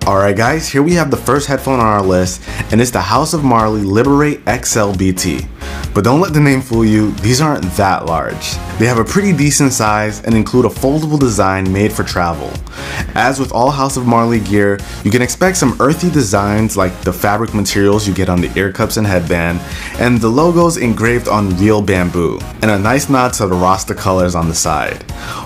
Alright guys, here we have the first headphone on our list, and it's the House of Marley Liberate XL BT. But don't let the name fool you, these aren't that large. They have a pretty decent size and include a foldable design made for travel. As with all House of Marley gear, you can expect some earthy designs like the fabric materials you get on the ear cups and headband, and the logos engraved on real bamboo, and a nice nod to the Rasta colors on the side.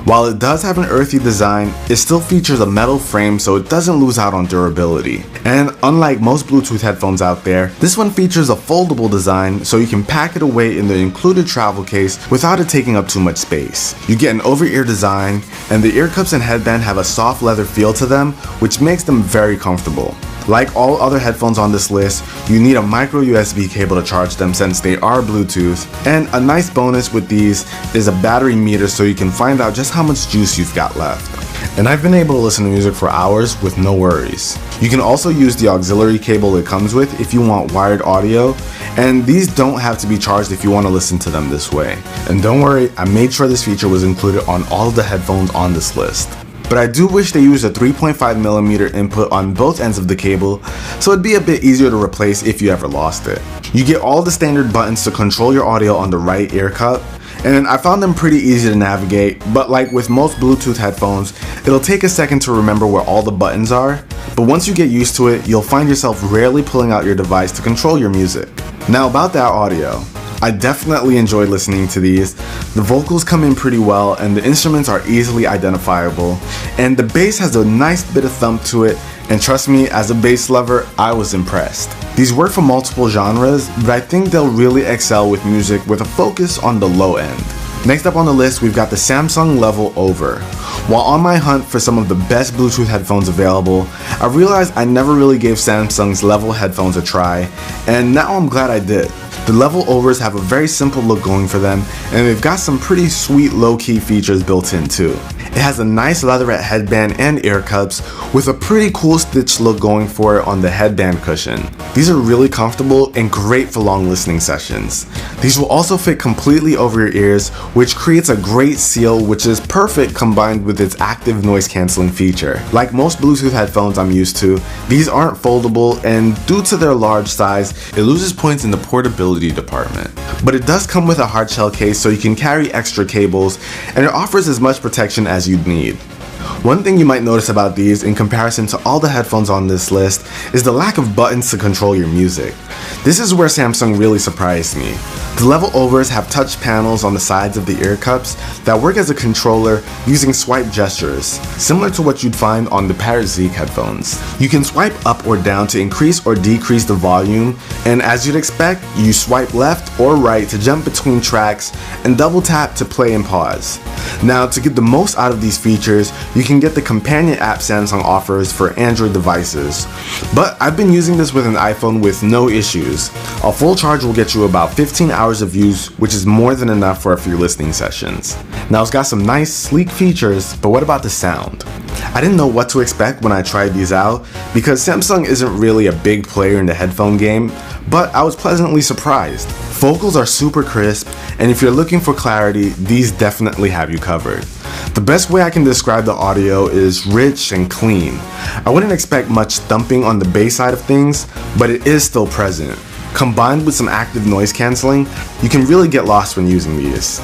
While it does have an earthy design, it still features a metal frame so it doesn't lose out on durability. And unlike most Bluetooth headphones out there, this one features a foldable design so you can pack it away in the included travel case without it taking up too much space. You get an over-ear design, and the ear cups and headband have a soft leather feel to them, which makes them very comfortable. Like all other headphones on this list, you need a micro USB cable to charge them since they are Bluetooth, and a nice bonus with these is a battery meter so you can find out just how much juice you've got left. And I've been able to listen to music for hours with no worries. You can also use the auxiliary cable it comes with if you want wired audio, and these don't have to be charged if you want to listen to them this way. And don't worry, I made sure this feature was included on all of the headphones on this list. But I do wish they used a 3.5mm input on both ends of the cable, so it'd be a bit easier to replace if you ever lost it. You get all the standard buttons to control your audio on the right ear cup, and I found them pretty easy to navigate, but like with most Bluetooth headphones, it'll take a second to remember where all the buttons are, but once you get used to it, you'll find yourself rarely pulling out your device to control your music. Now about that audio. I definitely enjoyed listening to these. The vocals come in pretty well and the instruments are easily identifiable, and the bass has a nice bit of thump to it, and trust me, as a bass lover, I was impressed. These work for multiple genres, but I think they'll really excel with music with a focus on the low end. Next up on the list, we've got the Samsung Level Over. While on my hunt for some of the best Bluetooth headphones available, I realized I never really gave Samsung's Level headphones a try, and now I'm glad I did. The Level Overs have a very simple look going for them, and they've got some pretty sweet low-key features built in too. It has a nice leatherette headband and ear cups with a pretty cool stitch look going for it on the headband cushion. These are really comfortable and great for long listening sessions. These will also fit completely over your ears, which creates a great seal, which is perfect combined with its active noise cancelling feature. Like most Bluetooth headphones I'm used to, these aren't foldable, and due to their large size, it loses points in the portability department. But it does come with a hard shell case so you can carry extra cables, and it offers as much protection as you'd need. One thing you might notice about these in comparison to all the headphones on this list is the lack of buttons to control your music. This is where Samsung really surprised me. The Level Overs have touch panels on the sides of the ear cups that work as a controller using swipe gestures, similar to what you'd find on the Parrot Zeek headphones. You can swipe up or down to increase or decrease the volume, and as you'd expect, you swipe left or right to jump between tracks and double tap to play and pause. Now, to get the most out of these features, you can get the companion app Samsung offers for Android devices. But I've been using this with an iPhone with no issues. A full charge will get you about 15 hours of use, which is more than enough for a few listening sessions. Now, it's got some nice, sleek features, but what about the sound? I didn't know what to expect when I tried these out, because Samsung isn't really a big player in the headphone game, but I was pleasantly surprised. Vocals are super crisp, and if you're looking for clarity, these definitely have you covered. The best way I can describe the audio is rich and clean. I wouldn't expect much thumping on the bass side of things, but it is still present. Combined with some active noise cancelling, you can really get lost when using these.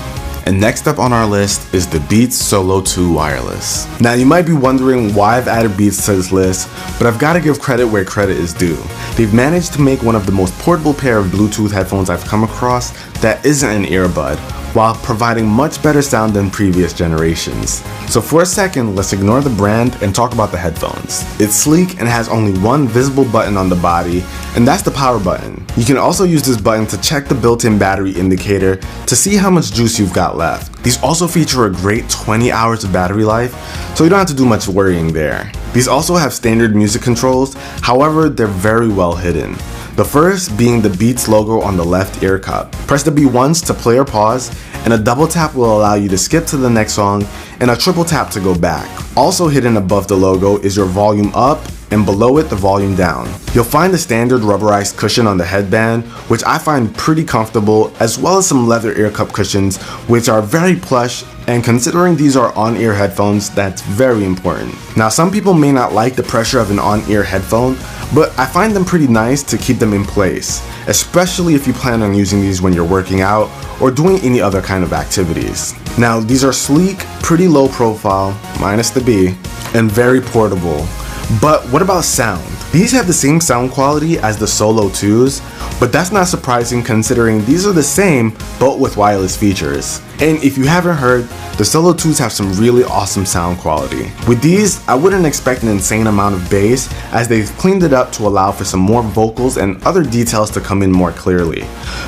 And next up on our list is the Beats Solo 2 Wireless. Now you might be wondering why I've added Beats to this list, but I've got to give credit where credit is due. They've managed to make one of the most portable pair of Bluetooth headphones I've come across that isn't an earbud, while providing much better sound than previous generations. So for a second, let's ignore the brand and talk about the headphones. It's sleek and has only one visible button on the body, and that's the power button. You can also use this button to check the built-in battery indicator to see how much juice you've got left. These also feature a great 20 hours of battery life, so you don't have to do much worrying there. These also have standard music controls, however, they're very well hidden. The first being the Beats logo on the left ear cup. Press the B once to play or pause, and a double tap will allow you to skip to the next song, and a triple tap to go back. Also hidden above the logo is your volume up and below it the volume down. You'll find the standard rubberized cushion on the headband, which I find pretty comfortable, as well as some leather ear cup cushions, which are very plush, and considering these are on-ear headphones, that's very important. Now, some people may not like the pressure of an on-ear headphone, but I find them pretty nice to keep them in place, especially if you plan on using these when you're working out or doing any other kind of activities. Now, these are sleek, pretty low profile, minus the B, and very portable. But what about sound? These have the same sound quality as the Solo 2s, but that's not surprising considering these are the same but with wireless features. And if you haven't heard, the Solo 2s have some really awesome sound quality. With these, I wouldn't expect an insane amount of bass, as they've cleaned it up to allow for some more vocals and other details to come in more clearly.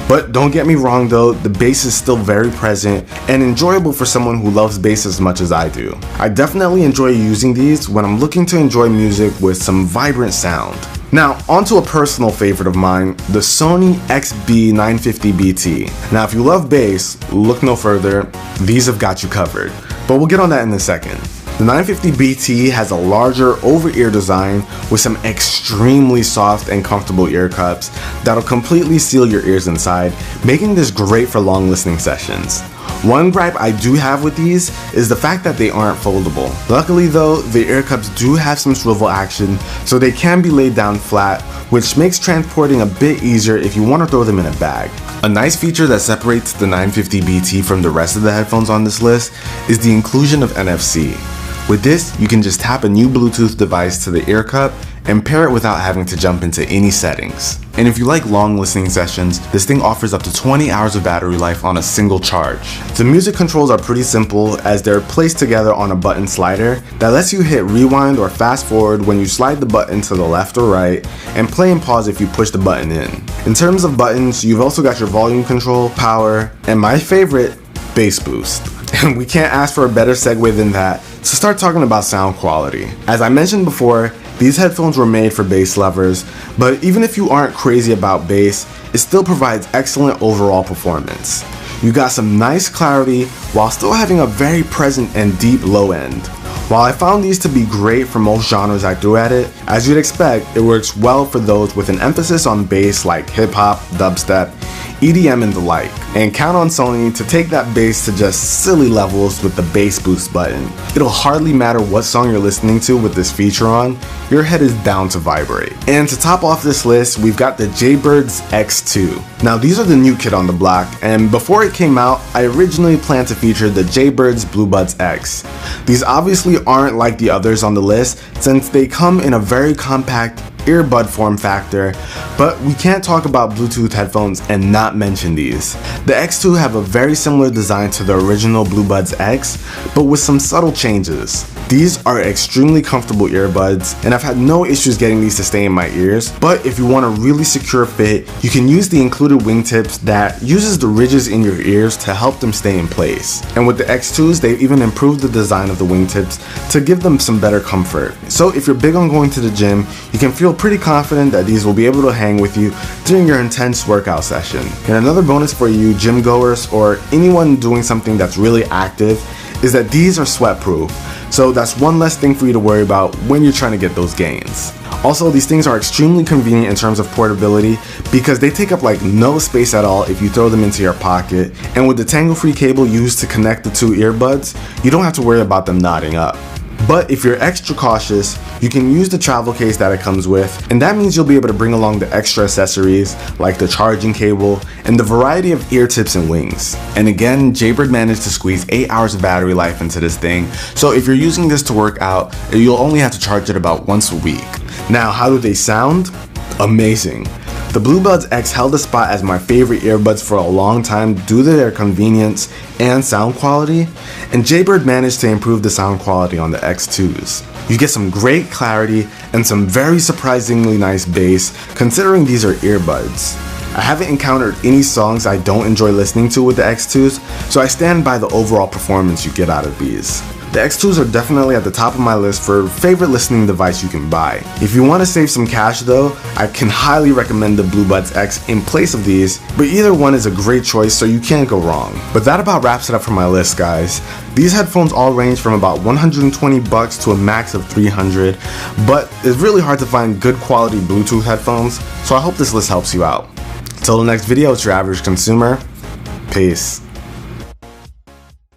But don't get me wrong though, the bass is still very present and enjoyable for someone who loves bass as much as I do. I definitely enjoy using these when I'm looking to enjoy music with some vibrant sound. Now, onto a personal favorite of mine, the Sony XB950BT. Now, if you love bass, look no further, these have got you covered. But we'll get on that in a second. The 950BT has a larger over-ear design with some extremely soft and comfortable ear cups that'll completely seal your ears inside, making this great for long listening sessions. One gripe I do have with these is the fact that they aren't foldable. Luckily though, the ear cups do have some swivel action, so they can be laid down flat, which makes transporting a bit easier if you want to throw them in a bag. A nice feature that separates the 950BT from the rest of the headphones on this list is the inclusion of NFC. With this, you can just tap a new Bluetooth device to the ear cup and pair it without having to jump into any settings. And if you like long listening sessions, this thing offers up to 20 hours of battery life on a single charge. The music controls are pretty simple, as they're placed together on a button slider that lets you hit rewind or fast forward when you slide the button to the left or right, and play and pause if you push the button in. In terms of buttons, you've also got your volume control, power, and my favorite, bass boost. And we can't ask for a better segue than that to start talking about sound quality. As I mentioned before, these headphones were made for bass lovers, but even if you aren't crazy about bass, it still provides excellent overall performance. You got some nice clarity while still having a very present and deep low end. While I found these to be great for most genres I threw at it, as you'd expect, it works well for those with an emphasis on bass like hip hop, dubstep, EDM and the like, and count on Sony to take that bass to just silly levels with the bass boost button. It'll hardly matter what song you're listening to with this feature on, your head is bound to vibrate. And to top off this list, we've got the Jaybirds X2. Now these are the new kid on the block, and before it came out, I originally planned to feature the Jaybirds Bluebuds X. These obviously aren't like the others on the list, since they come in a very compact earbud form factor, but we can't talk about Bluetooth headphones and not mention these. The X2 have a very similar design to the original Bluebuds X, but with some subtle changes. These are extremely comfortable earbuds, and I've had no issues getting these to stay in my ears, but if you want a really secure fit, you can use the included wingtips that uses the ridges in your ears to help them stay in place. And with the X2s, they've even improved the design of the wingtips to give them some better comfort. So if you're big on going to the gym, you can feel pretty confident that these will be able to hang with you during your intense workout session. And another bonus for you gym goers or anyone doing something that's really active is that these are sweat proof. So that's one less thing for you to worry about when you're trying to get those gains. Also, these things are extremely convenient in terms of portability because they take up like no space at all if you throw them into your pocket, and with the tangle-free cable used to connect the two earbuds, you don't have to worry about them knotting up. But if you're extra cautious, you can use the travel case that it comes with, and that means you'll be able to bring along the extra accessories like the charging cable and the variety of ear tips and wings. And again, Jaybird managed to squeeze 8 hours of battery life into this thing, so if you're using this to work out, you'll only have to charge it about once a week. Now, how do they sound? Amazing. The Bluebuds X held a spot as my favorite earbuds for a long time due to their convenience and sound quality, and Jaybird managed to improve the sound quality on the X2s. You get some great clarity and some very surprisingly nice bass considering these are earbuds. I haven't encountered any songs I don't enjoy listening to with the X2s, so I stand by the overall performance you get out of these. The X2s are definitely at the top of my list for favorite listening device you can buy. If you want to save some cash though, I can highly recommend the Bluebuds X in place of these, but either one is a great choice, so you can't go wrong. But that about wraps it up for my list, guys. These headphones all range from about $120 to a max of $300, but it's really hard to find good quality Bluetooth headphones, so I hope this list helps you out. Till the next video, it's your average consumer. Peace.